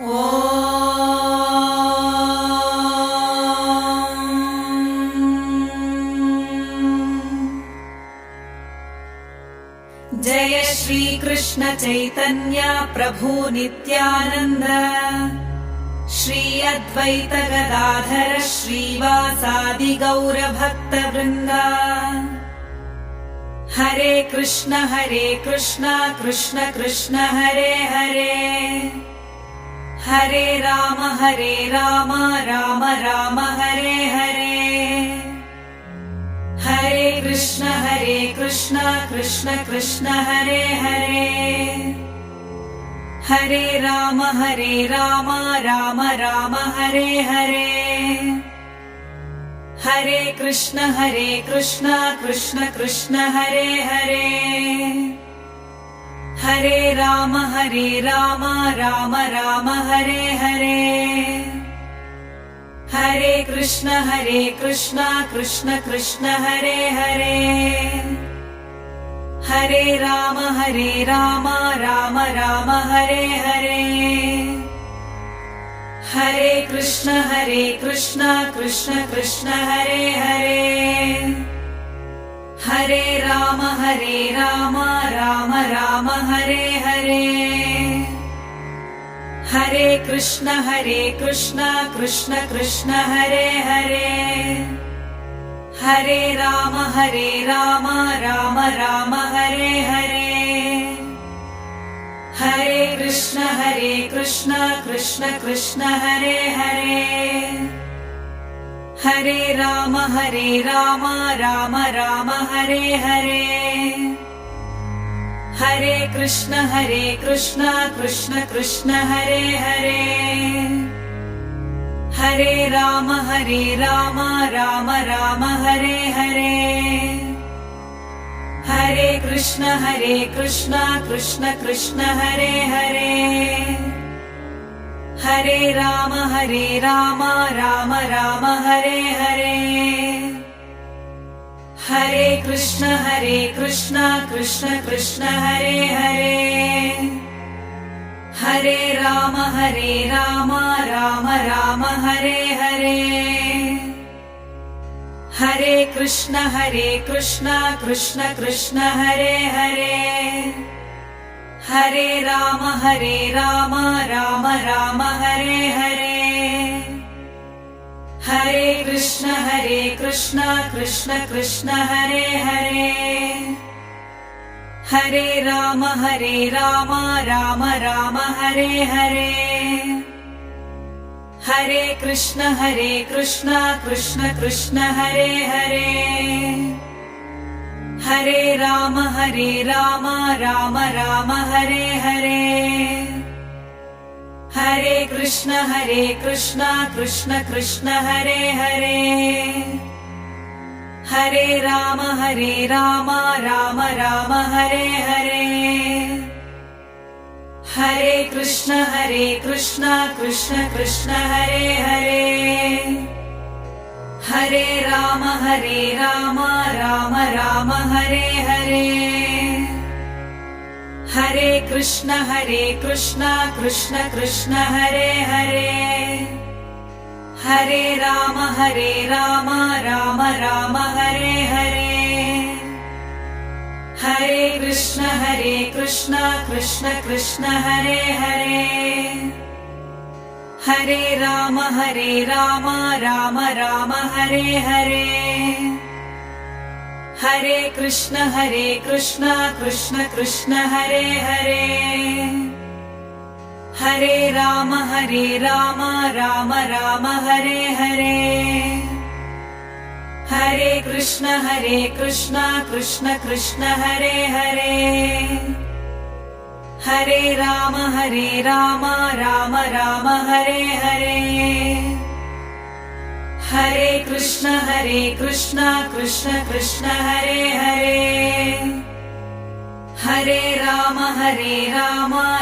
जय श्री कृष्ण चैतन्य प्रभु नित्यानंद श्री अद्वैत गदाधर श्रीवासादि गौर भक्त वृंद। हरे कृष्ण कृष्ण कृष्ण हरे हरे, हरे राम राम राम हरे हरे। हरे कृष्ण कृष्ण कृष्ण हरे हरे, हरे राम राम राम हरे हरे। हरे कृष्ण कृष्ण कृष्ण हरे हरे, हरे राम राम राम हरे हरे। हरे कृष्ण कृष्ण कृष्ण हरे हरे, हरे राम राम राम हरे हरे। हरे कृष्ण कृष्ण कृष्ण हरे हरे, हरे राम राम राम हरे हरे। हरे कृष्ण कृष्ण कृष्ण हरे हरे, हरे राम राम राम हरे हरे। हरे कृष्ण कृष्ण कृष्ण हरे हरे, हरे राम राम राम हरे हरे। हरे कृष्ण कृष्ण कृष्ण हरे हरे, हरे राम राम राम हरे हरे। हरे कृष्ण कृष्ण कृष्ण हरे हरे, हरे राम राम राम हरे हरे। हरे कृष्ण कृष्ण कृष्ण हरे हरे, हरे राम राम राम हरे हरे। हरे कृष्ण कृष्ण कृष्ण हरे हरे, हरे राम राम राम हरे हरे। हरे कृष्ण कृष्ण कृष्ण हरे हरे, हरे राम राम राम हरे हरे। हरे कृष्ण कृष्ण कृष्ण हरे हरे, हरे राम राम राम हरे हरे। हरे कृष्ण कृष्ण कृष्ण हरे हरे, हरे राम राम राम हरे हरे। हरे कृष्ण कृष्ण कृष्ण हरे हरे, हरे राम राम राम हरे हरे। हरे कृष्ण कृष्ण कृष्ण हरे हरे, हरे राम राम राम हरे हरे। हरे कृष्ण कृष्ण कृष्ण हरे हरे, हरे राम राम राम हरे हरे। हरे कृष्ण कृष्ण कृष्ण हरे हरे, हरे राम राम राम हरे हरे। हरे कृष्ण कृष्ण कृष्ण हरे हरे, हरे राम राम राम हरे हरे। हरे कृष्ण कृष्ण कृष्ण हरे हरे, हरे राम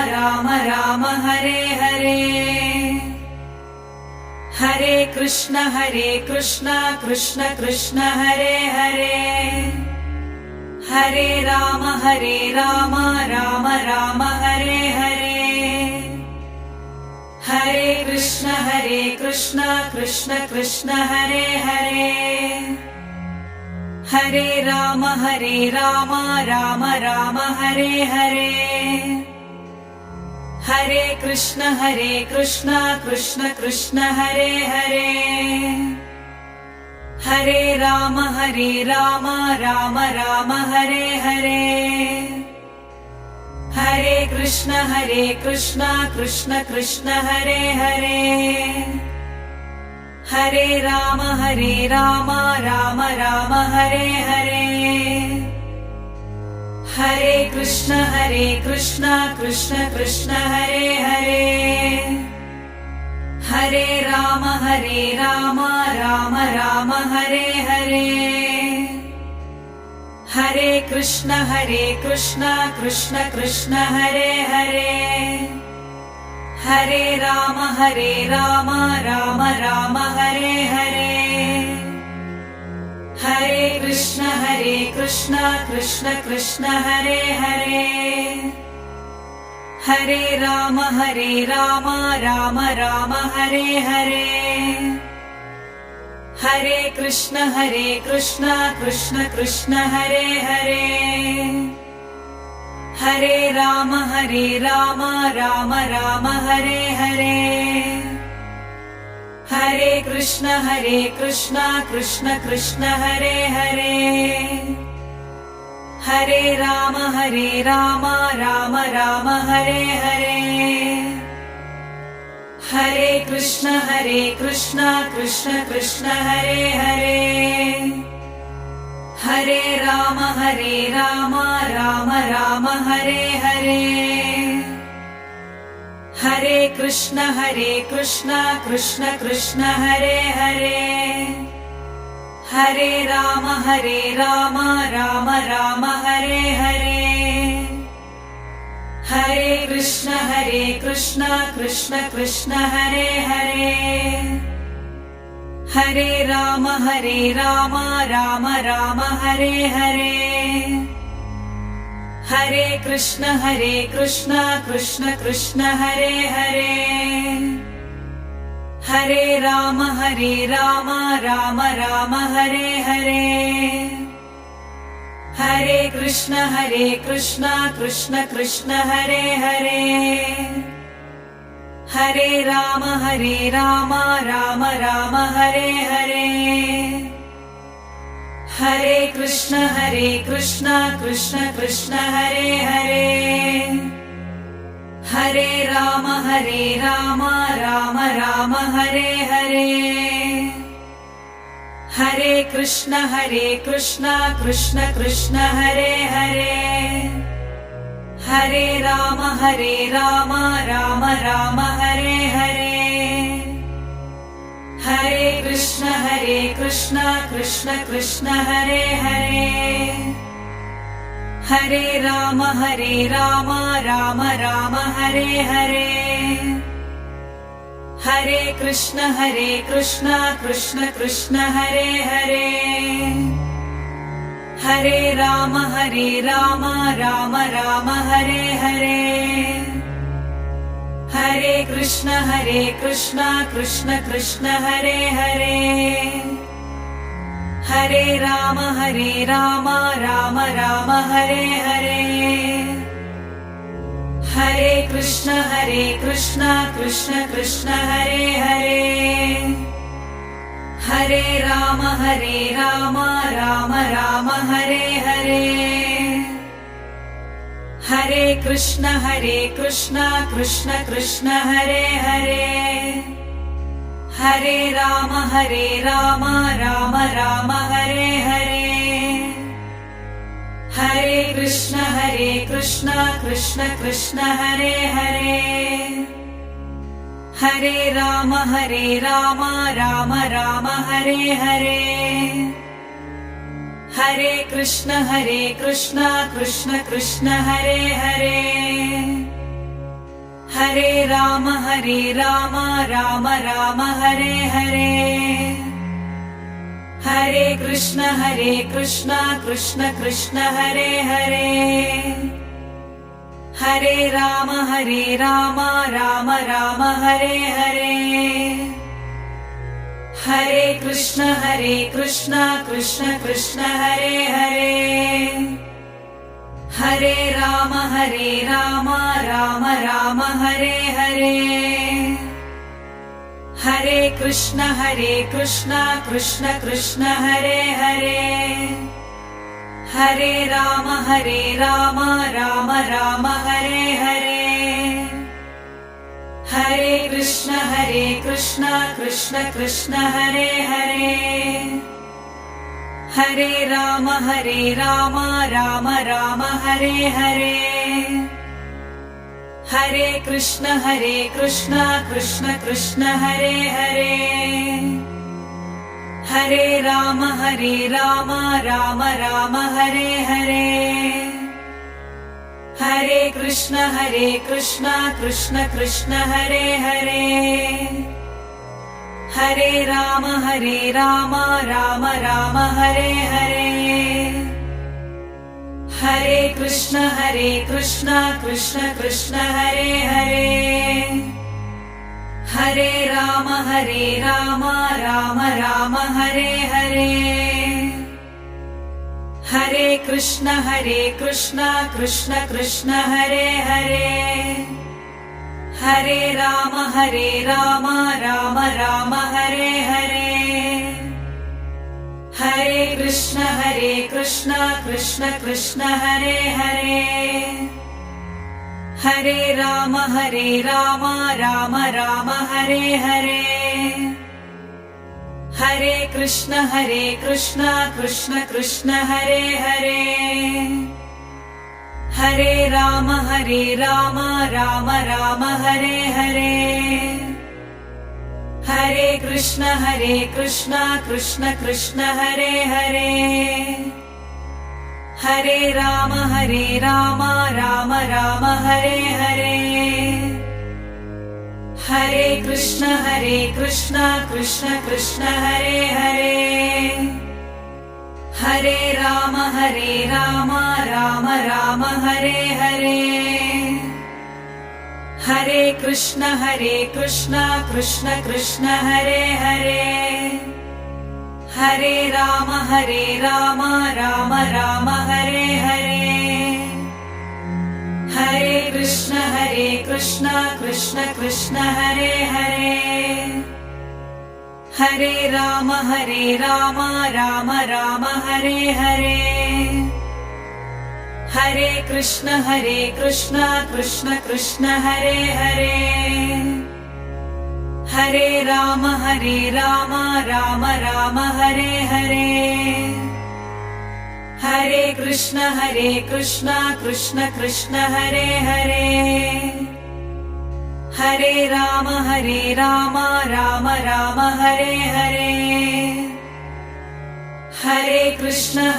राम राम हरे हरे। हरे कृष्ण कृष्ण कृष्ण हरे हरे, हरे राम राम राम हरे हरे। हरे कृष्ण कृष्ण कृष्ण हरे हरे, हरे राम राम राम हरे हरे, हरे कृष्ण कृष्ण कृष्ण हरे हरे, हरे राम राम राम हरे हरे, हरे कृष्ण कृष्ण कृष्ण हरे हरे, हरे राम राम राम हरे हरे, हरे कृष्ण कृष्ण कृष्ण हरे हरे, हरे राम राम राम हरे हरे, हरे कृष्ण कृष्ण कृष्ण हरे हरे, हरे राम राम राम हरे हरे, हरे कृष्ण कृष्ण कृष्ण हरे हरे, हरे राम राम राम हरे हरे, हरे कृष्ण कृष्ण कृष्ण हरे हरे, हरे राम राम राम हरे हरे, हरे कृष्ण कृष्ण कृष्ण हरे हरे, हरे राम राम राम हरे हरे, हरे कृष्ण कृष्ण कृष्ण हरे हरे, हरे राम राम राम हरे हरे, हरे कृष्ण कृष्ण कृष्ण हरे हरे, हरे राम राम राम हरे हरे, हरे कृष्ण कृष्ण कृष्ण हरे हरे, हरे राम राम राम हरे हरे, हरे कृष्ण कृष्ण कृष्ण हरे हरे, हरे राम राम राम हरे हरे, हरे कृष्ण कृष्ण कृष्ण हरे हरे, हरे राम राम राम हरे हरे, हरे कृष्ण कृष्ण कृष्ण हरे हरे, हरे राम राम राम हरे हरे, हरे कृष्ण कृष्ण कृष्ण हरे हरे, हरे राम राम राम हरे हरे, हरे कृष्ण कृष्ण कृष्ण हरे हरे, हरे राम राम राम हरे हरे, हरे कृष्ण कृष्ण कृष्ण हरे हरे, हरे राम राम राम हरे हरे, हरे कृष्ण कृष्ण कृष्ण हरे हरे, हरे राम राम राम हरे हरे, हरे कृष्ण कृष्ण कृष्ण हरे हरे, हरे राम राम राम हरे हरे, हरे कृष्ण कृष्ण कृष्ण हरे हरे, हरे राम राम राम हरे हरे, हरे कृष्ण कृष्ण कृष्ण हरे हरे, हरे राम राम राम हरे हरे, हरे कृष्ण कृष्ण कृष्ण हरे हरे, हरे राम राम राम हरे हरे, हरे कृष्ण कृष्ण कृष्ण हरे हरे, हरे राम राम राम हरे हरे। हरे कृष्ण कृष्ण कृष्ण हरे हरे। हरे राम राम राम हरे हरे। हरे कृष्ण कृष्ण कृष्ण हरे हरे। हरे राम राम राम हरे हरे। हरे कृष्ण कृष्ण कृष्ण हरे हरे। हरे राम राम राम हरे हरे। हरे कृष्ण कृष्ण कृष्ण हरे हरे। हरे राम राम राम हरे हरे। हरे कृष्ण कृष्ण कृष्ण हरे हरे। हरे राम राम राम हरे हरे। हरे कृष्ण कृष्ण कृष्ण हरे हरे। हरे राम राम राम हरे हरे। हरे कृष्ण कृष्ण कृष्ण हरे हरे। हरे राम राम राम हरे हरे। हरे कृष्ण कृष्ण कृष्ण हरे हरे। हरे राम राम राम हरे हरे। हरे कृष्ण कृष्ण कृष्ण हरे हरे। हरे राम राम राम हरे हरे। हरे कृष्ण कृष्ण कृष्ण हरे हरे। हरे राम राम राम हरे हरे। हरे कृष्ण कृष्ण कृष्ण हरे हरे। हरे राम राम राम हरे हरे। हरे कृष्ण कृष्ण कृष्ण हरे हरे। हरे राम राम राम हरे हरे। हरे कृष्ण कृष्ण कृष्ण हरे हरे। हरे राम राम राम हरे हरे। हरे कृष्ण कृष्ण कृष्ण हरे हरे। हरे राम राम राम हरे हरे। हरे कृष्ण कृष्ण कृष्ण हरे हरे। हरे राम राम राम हरे हरे। हरे कृष्ण कृष्ण कृष्ण हरे हरे। हरे राम राम राम हरे हरे। हरे कृष्ण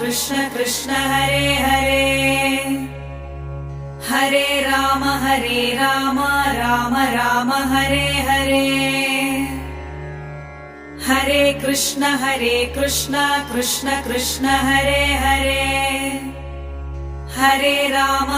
कृष्ण कृष्ण हरे हरे। हरे राम राम राम हरे हरे। हरे कृष्ण कृष्ण कृष्ण हरे हरे। हरे राम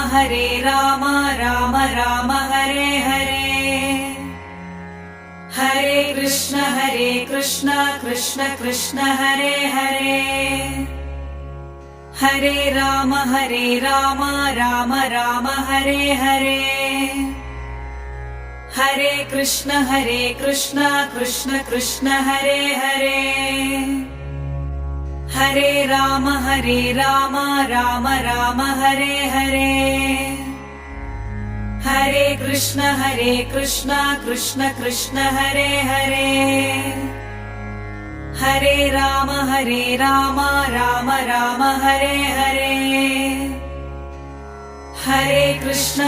राम राम हरे हरे। हरे कृष्ण कृष्ण कृष्ण हरे हरे। हरे राम राम राम हरे हरे। हरे कृष्ण कृष्ण कृष्ण हरे हरे। हरे राम राम राम हरे हरे। हरे कृष्ण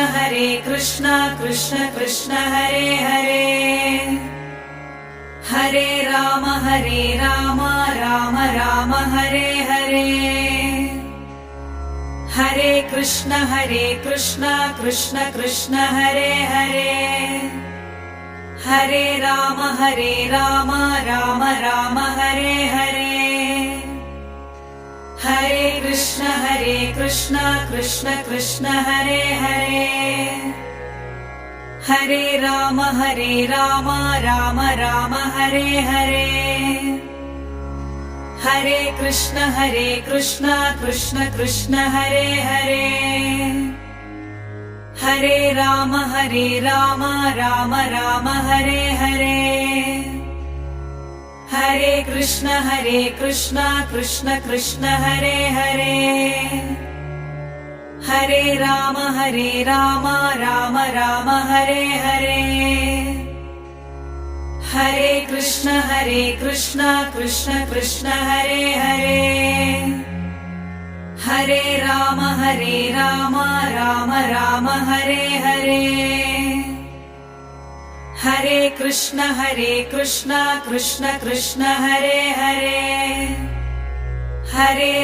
कृष्ण कृष्ण हरे हरे। हरे राम राम राम हरे हरे। हरे कृष्ण कृष्ण कृष्ण हरे हरे। हरे राम राम राम हरे हरे। हरे कृष्ण कृष्ण कृष्ण हरे हरे, हरे राम राम राम हरे हरे, हरे कृष्ण कृष्ण कृष्ण हरे हरे, हरे राम राम राम हरे हरे, हरे कृष्ण कृष्ण कृष्ण हरे हरे, हरे राम राम राम हरे हरे, हरे कृष्ण कृष्ण कृष्ण हरे हरे, हरे राम राम राम हरे हरे, हरे कृष्ण कृष्ण कृष्ण हरे हरे, हरे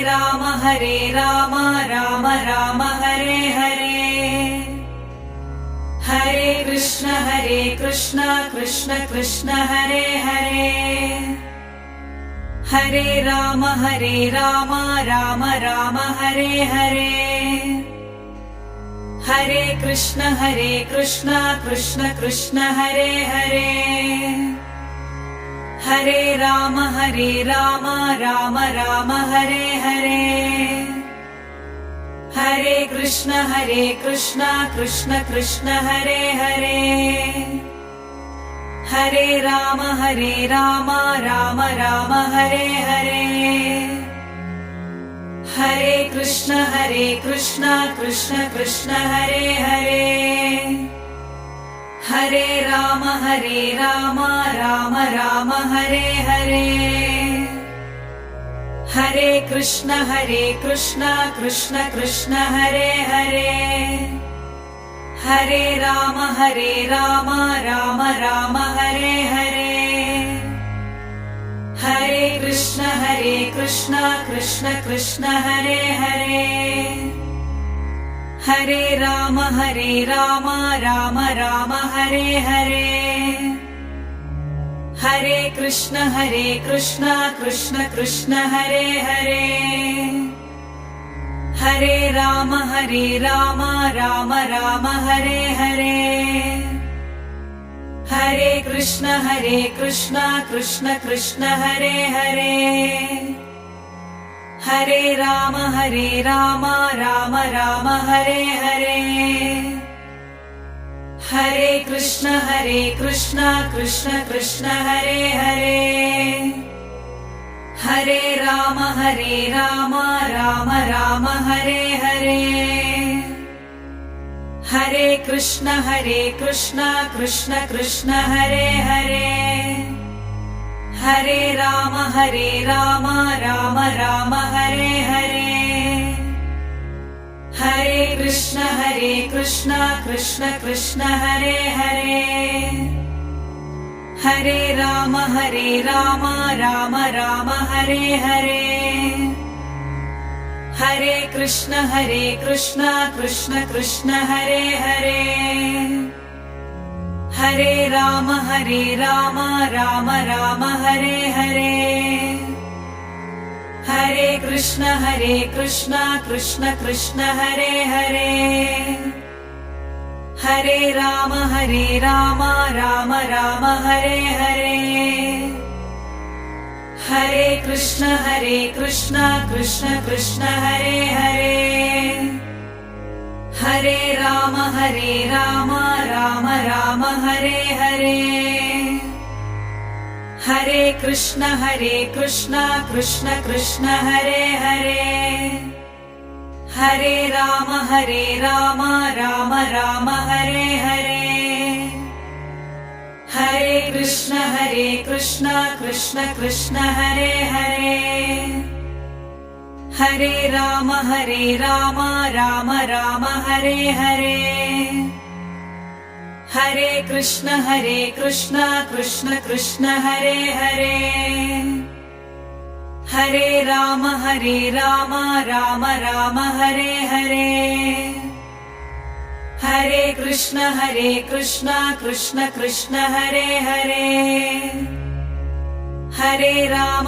राम राम राम हरे हरे, हरे कृष्ण कृष्ण कृष्ण हरे हरे, हरे राम राम राम हरे हरे, हरे कृष्ण कृष्ण कृष्ण हरे हरे, हरे राम राम राम हरे हरे, हरे कृष्ण कृष्ण कृष्ण हरे हरे, हरे राम राम राम हरे हरे, हरे कृष्ण कृष्ण कृष्ण हरे हरे, हरे राम राम राम हरे हरे, हरे कृष्ण कृष्ण कृष्ण हरे हरे, हरे राम राम राम हरे हरे, हरे कृष्ण कृष्ण कृष्ण हरे हरे, हरे राम राम राम हरे हरे, हरे कृष्ण कृष्ण कृष्ण हरे हरे, हरे राम राम राम हरे हरे, हरे कृष्ण कृष्ण कृष्ण हरे हरे, हरे राम राम राम हरे हरे, हरे कृष्ण कृष्ण कृष्ण हरे हरे, हरे राम राम राम हरे हरे, हरे कृष्ण कृष्ण कृष्ण हरे हरे, हरे राम राम राम हरे हरे, हरे कृष्ण कृष्ण कृष्ण हरे हरे, हरे राम राम राम हरे हरे, हरे कृष्ण कृष्ण कृष्ण हरे हरे, हरे राम राम राम हरे हरे, हरे कृष्ण कृष्ण कृष्ण हरे हरे, हरे राम राम राम हरे हरे, हरे कृष्ण कृष्ण कृष्ण हरे हरे, हरे राम राम राम हरे हरे, हरे कृष्ण कृष्ण कृष्ण हरे हरे, हरे राम राम राम हरे हरे, हरे कृष्ण कृष्ण कृष्ण हरे हरे, हरे राम राम राम हरे हरे, हरे कृष्ण कृष्ण कृष्ण हरे हरे, हरे राम राम राम हरे हरे, हरे कृष्ण कृष्ण कृष्ण हरे हरे, हरे राम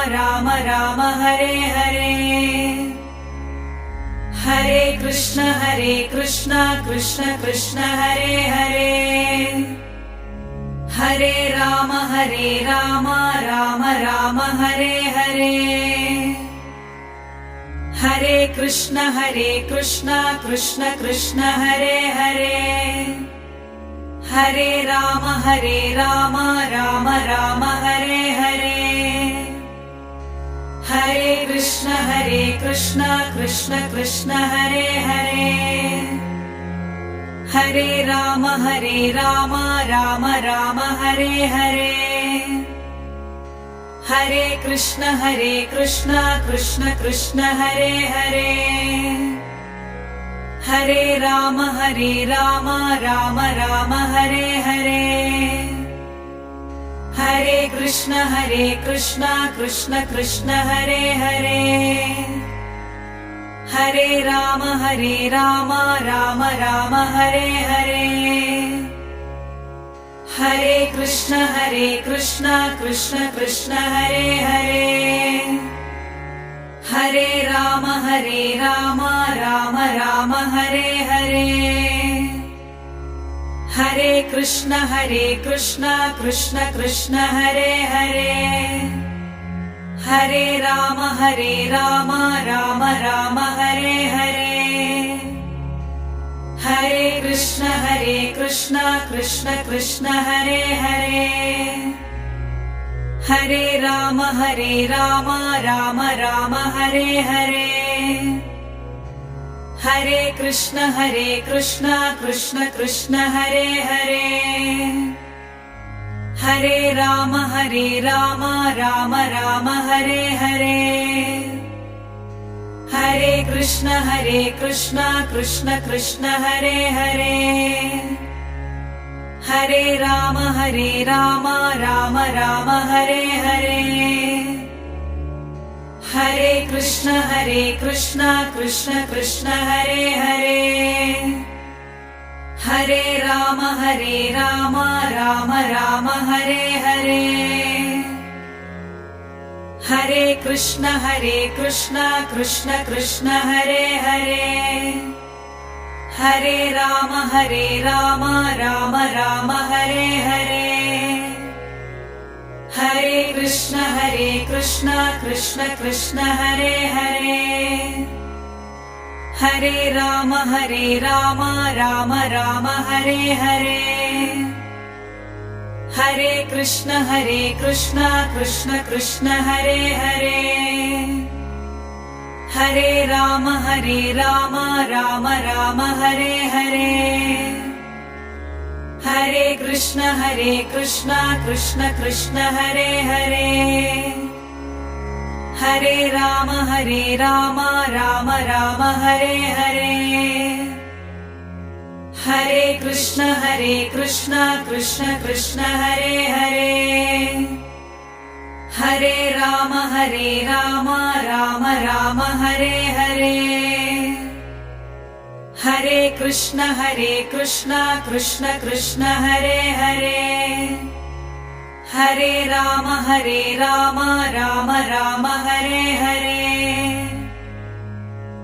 राम राम हरे हरे। हरे कृष्ण कृष्ण कृष्ण हरे हरे। हरे राम राम राम हरे हरे। हरे कृष्ण कृष्ण कृष्ण हरे हरे। हरे राम राम राम हरे हरे। हरे कृष्ण कृष्ण कृष्ण हरे हरे। हरे राम राम राम हरे हरे। हरे कृष्ण कृष्ण कृष्ण हरे हरे। हरे राम राम राम हरे हरे। हरे कृष्ण कृष्ण कृष्ण हरे हरे। हरे राम राम राम हरे हरे। हरे कृष्ण कृष्ण कृष्ण हरे हरे। हरे राम राम राम हरे हरे। हरे कृष्ण कृष्ण कृष्ण हरे हरे। हरे राम राम राम हरे हरे। हरे कृष्ण कृष्ण कृष्ण हरे हरे। हरे राम राम राम हरे हरे। हरे कृष्ण कृष्ण कृष्ण हरे हरे। हरे राम राम राम हरे हरे। हरे कृष्ण कृष्ण कृष्ण हरे हरे। हरे राम राम राम हरे हरे। हरे कृष्ण कृष्ण कृष्ण हरे हरे। हरे राम राम राम हरे हरे। हरे कृष्ण कृष्ण कृष्ण हरे हरे। हरे राम राम राम हरे हरे। हरे कृष्ण कृष्ण कृष्ण हरे हरे। हरे राम राम राम हरे हरे। हरे कृष्ण कृष्ण कृष्ण हरे हरे। हरे राम राम राम हरे हरे। हरे कृष्ण कृष्ण कृष्ण हरे हरे। हरे राम राम राम हरे हरे। हरे कृष्ण कृष्ण कृष्ण हरे हरे। हरे राम राम राम हरे हरे। हरे कृष्ण कृष्ण कृष्ण हरे हरे। हरे राम राम राम हरे हरे।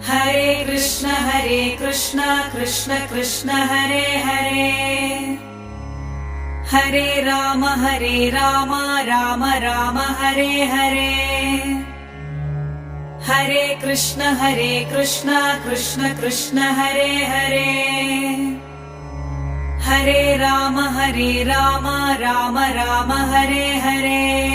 हरे कृष्ण कृष्ण कृष्ण हरे हरे। हरे राम राम राम हरे हरे। हरे कृष्ण कृष्ण कृष्ण हरे हरे। हरे राम राम राम हरे हरे।